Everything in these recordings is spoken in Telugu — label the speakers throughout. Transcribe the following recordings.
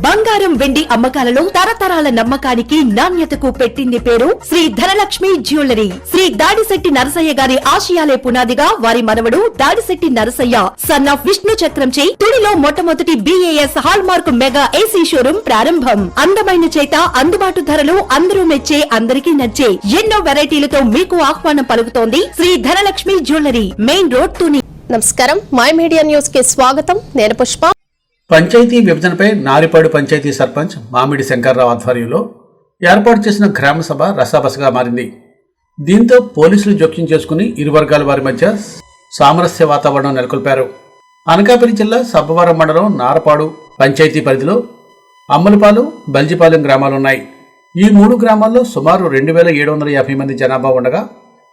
Speaker 1: బంగారం వెండి అమ్మకాలలో తరతరాల నమ్మకానికి నాణ్యతకు పెట్టింది పేరు శ్రీ ధనలక్ష్మి జ్యువెలరీ. శ్రీ దాడిశెట్టి నరసయ్య గారి ఆశయాలే పునాదిగా వారి మనవడు దాడిశెట్టి నరసయ్య సన్ ఆఫ్ విష్ణు చక్రంచే తుడిలో మొట్టమొదటి BAS hall mark mega AC showroom ప్రారంభం. అందమైన చేత అందుబాటు ధరలు అందరూ మెచ్చే అందరికీ నచ్చే ఎన్నో వెరైటీలతో మీకు ఆహ్వానం పలుకుతోంది Shri Dhanalakshmi jewellery, main road Tuni.
Speaker 2: నమస్కారం, మై మీడియా న్యూస్ కి స్వాగతం. నేను పుష్ప.
Speaker 3: పంచాయతీ విభజనపై నారిపాడు పంచాయతీ సర్పంచ్ మామిడి శంకర్రావు ఆధ్వర్యంలో ఏర్పాటు చేసిన గ్రామ సభ రసాబసగా మారింది. దీంతో పోలీసులు జోక్యం చేసుకుని ఇరు వర్గాల వారి మధ్య సామరస్య వాతావరణం నెలకొల్పారు. అనకాపల్లి జిల్లా సబ్బవరం మండలం నారపాడు పంచాయతీ పరిధిలో అమ్మలపాలెం, బల్జిపాలెం గ్రామాలున్నాయి. ఈ మూడు గ్రామాల్లో సుమారు 2750 మంది జనాభా ఉండగా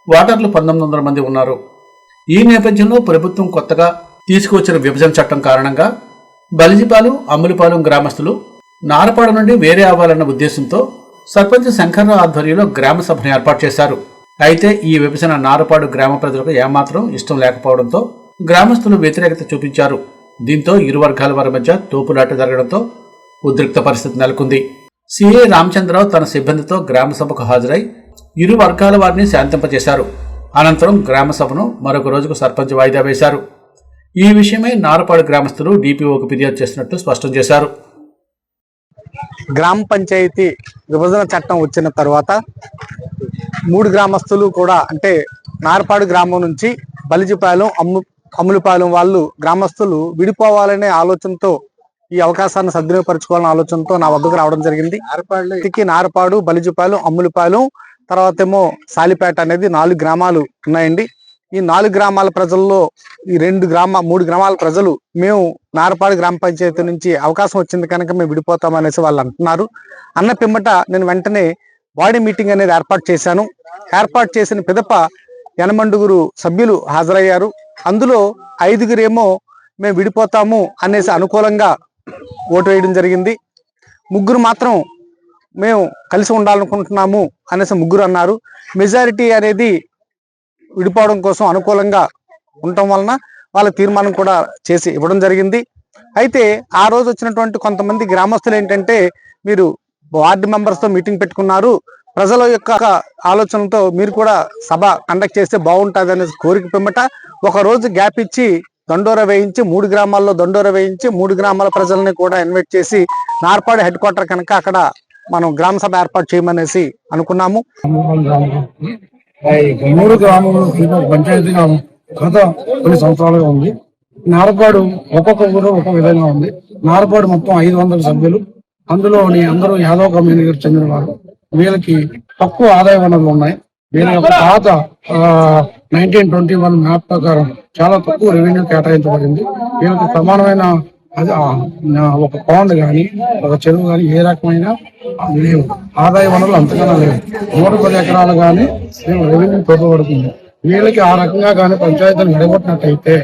Speaker 3: ఓటర్లు 1900 మంది ఉన్నారు. ఈ నేపథ్యంలో ప్రభుత్వం కొత్తగా తీసుకువచ్చిన విభజన చట్టం కారణంగా బలిజిపాలెం, అమ్ములపాలెం గ్రామస్తులు నారపాడు నుండి వేరే అవ్వాలన్న ఉద్దేశంతో సర్పంచ్ శంకర్రావు ఆధ్వర్యంలో గ్రామ సభను ఏర్పాటు చేశారు. అయితే ఈ విభజన నారపాడు గ్రామ ప్రజలకు ఏమాత్రం ఇష్టం లేకపోవడంతో గ్రామస్తులు వ్యతిరేకత చూపించారు. దీంతో ఇరు వర్గాల వారి మధ్య తోపులాట జరగడంతో ఉద్రిక్త పరిస్థితి నెలకొంది. సిఐ రామచంద్రరావు తన సిబ్బందితో గ్రామ సభకు హాజరై ఇరు వర్గాల వారిని శాంతింపజేశారు. అనంతరం గ్రామ సభను మరొక రోజుకు సర్పంచ్ వాయిదా వేశారు. ఈ విషయమై నారపాడు గ్రామస్తులు DPOకు ఫిర్యాదు చేసినట్టు స్పష్టం చేశారు.
Speaker 4: గ్రామ పంచాయతీ విభజన చట్టం వచ్చిన తర్వాత మూడు గ్రామస్తులు కూడా, అంటే నారపాడు గ్రామం నుంచి బలిజిపాలెం, అమ్ములపాలెం వాళ్ళు గ్రామస్తులు విడిపోవాలనే ఆలోచనతో, ఈ అవకాశాన్ని సద్వినియోగపరచుకోవాలనే ఆలోచనతో నా వద్దకు రావడం జరిగింది. నారపాడు, బలిజిపాలెం, అమ్ములపాలెం, తర్వాత ఏమో సాలిపేట అనేది 4 గ్రామాలు ఉన్నాయండి. ఈ 4 గ్రామాల ప్రజల్లో ఈ 3 గ్రామాల ప్రజలు మేము నారపాడు గ్రామ పంచాయతీ నుంచి అవకాశం వచ్చింది కనుక మేము విడిపోతామనేసి వాళ్ళు అంటున్నారు. అన్న పిమ్మట నేను వెంటనే బాడీ మీటింగ్ అనేది ఏర్పాటు చేశాను. ఏర్పాటు చేసిన పిదప 80 సభ్యులు హాజరయ్యారు. అందులో 5 మేము విడిపోతాము అనేసి అనుకూలంగా ఓటు వేయడం జరిగింది. 3 మాత్రం మేము కలిసి ఉండాలనుకుంటున్నాము అనేసి 3 అన్నారు. మెజారిటీ అనేది విడిపోవడం కోసం అనుకూలంగా ఉండటం వలన వాళ్ళ తీర్మానం కూడా చేసి ఇవ్వడం జరిగింది. అయితే ఆ రోజు వచ్చినటువంటి కొంతమంది గ్రామస్తులు ఏంటంటే, మీరు వార్డు మెంబర్స్తో మీటింగ్ పెట్టుకున్నారు, ప్రజల యొక్క ఆలోచనలతో మీరు కూడా సభ కండక్ట్ చేస్తే బాగుంటుంది అనే కోరిక పిమ్మట ఒక రోజు గ్యాప్ ఇచ్చి దండోర వేయించి 3 గ్రామాల్లో దండోర వేయించి 3 గ్రామాల ప్రజల్ని కూడా ఇన్వైట్ చేసి నార్పాడు హెడ్ క్వార్టర్ కనుక అక్కడ మనం గ్రామ సభ ఏర్పాటు చేయమనేసి అనుకున్నాము.
Speaker 5: 3 గ్రామంలో పంచాయతీగా గత కొన్ని సంవత్సరాలుగా ఉంది. నారపాడు ఒక్కొక్క ఊరు ఒక్కొక్క విధంగా ఉంది. నారపాడు మొత్తం 500 సభ్యులు, అందులో అందరూ యాదవ్ కమ్యూనిటీకి చెందిన వారు. వీళ్ళకి తక్కువ ఆదాయ వనరులు ఉన్నాయి. వీళ్ళ యొక్క పాత 1921 మ్యాప్ ప్రకారం చాలా తక్కువ రెవెన్యూ కేటాయించబడింది. వీళ్ళకి సమానమైన ఒక పౌండ్ కానీ ఒక చెరువు కానీ ఏ రకమైన లేవు. ఆదాయ వనరులు అంతకన్నా లేవు. 110 ఎకరాలు కానీ రెవెన్యూ చూపబడుతుంది. వీళ్ళకి ఆ రకంగా కానీ పంచాయతీలు నిలబెట్టినట్టయితే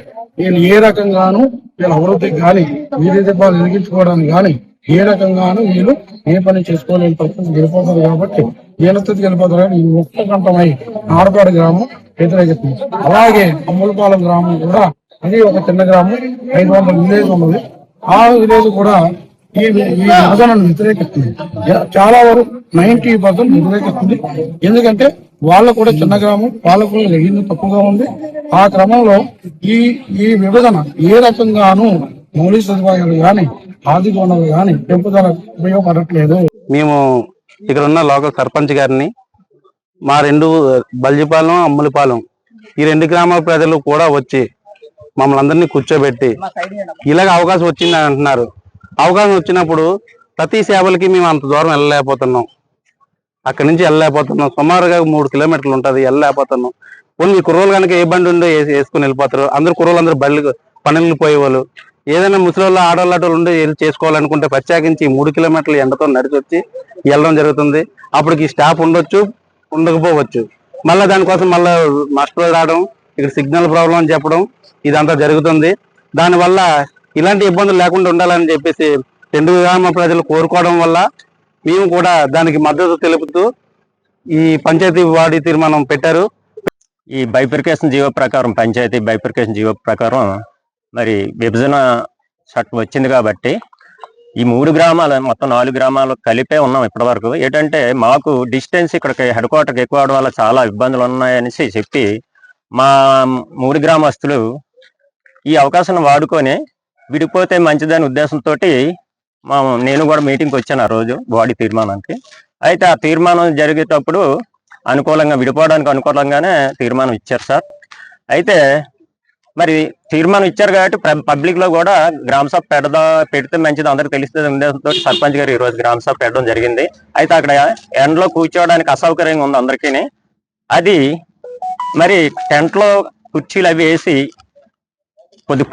Speaker 5: వీళ్ళు ఏ రకంగానూ వీళ్ళ అభివృద్ధికి కానీ, వీధి దీపాలు వెలిగించుకోవడానికి కానీ ఏ రకంగానూ వీళ్ళు ఏ పని చేసుకోలేని పరిస్థితి గెలిపోతుంది. కాబట్టి వీళ్ళతో గెలిపోతారు. ఈ ముక్తకంఠమై నారపాడు గ్రామం వ్యతిరేకిస్తుంది. అలాగే అమ్ములపాలెం గ్రామం కూడా, అది ఒక చిన్న గ్రామం, 500 విలేజ్ ఉన్నది. ఆ విలేజ్ కూడా ఈ విభజనను వ్యతిరేకిస్తుంది. చాలా వరకు 90% వ్యతిరేకిస్తుంది. ఎందుకంటే వాళ్ళకు కూడా చిన్న గ్రామం, వాళ్ళకు కూడా రెవెన్యూ తక్కువగా ఉంది. ఆ క్రమంలో ఈ విభజన ఏ రకంగానూ మౌలిక సదుపాయాలు కానీ, ఆర్థిక వనరులు కానీ పెంపుదల ఉపయోగపడట్లేదు.
Speaker 6: మేము ఇక్కడ ఉన్న లోకల్ సర్పంచ్ గారిని, మా 2 బల్జిపాలెం, అమ్ములపాలెం ఈ 2 గ్రామాల ప్రజలు కూడా వచ్చి మమ్మల్ని అందరినీ కూర్చోబెట్టి ఇలాగ అవకాశం వచ్చింది అంటున్నారు. అవకాశం వచ్చినప్పుడు ప్రతి సేవలకి మేము అంత దూరం వెళ్ళలేకపోతున్నాం. అక్కడి నుంచి వెళ్ళలేకపోతున్నాం. సుమారుగా 3 కిలోమీటర్లు ఉంటుంది, వెళ్ళలేకపోతున్నాం. కొన్ని కుర్రోలు కనుక ఏ బండి ఉందో వేసుకుని వెళ్ళిపోతారు. కుర్రోళ్ళందరూ పనులు పోయేవాళ్ళు. ఏదైనా ముసలి ఆడవాళ్ళు అటు ఉండి వెళ్ళి చేసుకోవాలనుకుంటే ప్రత్యేకించి 3 కిలోమీటర్లు ఎండతో నడిచి వచ్చి వెళ్ళడం జరుగుతుంది. అప్పటికి స్టాఫ్ ఉండొచ్చు, ఉండకపోవచ్చు. మళ్ళీ దానికోసం మళ్ళీ మాస్టర్లు రావడం, ఇక్కడ సిగ్నల్ ప్రాబ్లం అని చెప్పడం, ఇదంతా జరుగుతుంది. దానివల్ల ఇలాంటి ఇబ్బందులు లేకుండా ఉండాలని చెప్పేసి 2 గ్రామ ప్రజలు కోరుకోవడం వల్ల మేము కూడా దానికి మద్దతు తెలుపుతూ ఈ పంచాయతీ వార్డు తీర్మానం పెట్టారు.
Speaker 7: ఈ బైఫర్కేషన్ జీవో ప్రకారం, పంచాయతీ బైఫర్కేషన్ జీవో ప్రకారం మరి విభజన చట్టం వచ్చింది కాబట్టి ఈ 3 గ్రామాలు మొత్తం 4 గ్రామాలు కలిపే ఉన్నాం ఇప్పటి వరకు. ఏంటంటే మాకు డిస్టెన్స్ ఇక్కడికి హెడ్ క్వార్టర్కి ఎక్కువ అవడం వల్ల చాలా ఇబ్బందులు ఉన్నాయనేసి చెప్పి మా 3 గ్రామస్తులు ఈ అవకాశాన్ని వాడుకొని విడిపోతే మంచిదనే ఉద్దేశంతో నేను కూడా మీటింగ్కి వచ్చాను ఆ రోజు బాడీ తీర్మానానికి. అయితే ఆ తీర్మానం జరిగేటప్పుడు విడిపోవడానికి అనుకూలంగానే తీర్మానం ఇచ్చారు సార్. అయితే మరి తీర్మానం ఇచ్చారు కాబట్టి పబ్లిక్ లో కూడా గ్రామ సభ పెడితే మంచిది, అందరికి తెలుస్తుంది ఉద్దేశంతో సర్పంచ్ గారు ఈ రోజు గ్రామ సభ పెట్టడం జరిగింది. అయితే అక్కడ ఎండలో కూర్చోవడానికి అసౌకర్యంగా ఉంది అందరికీ. అది మరి టెంట్ లో కుర్చీలు అవి వేసి కొద్ది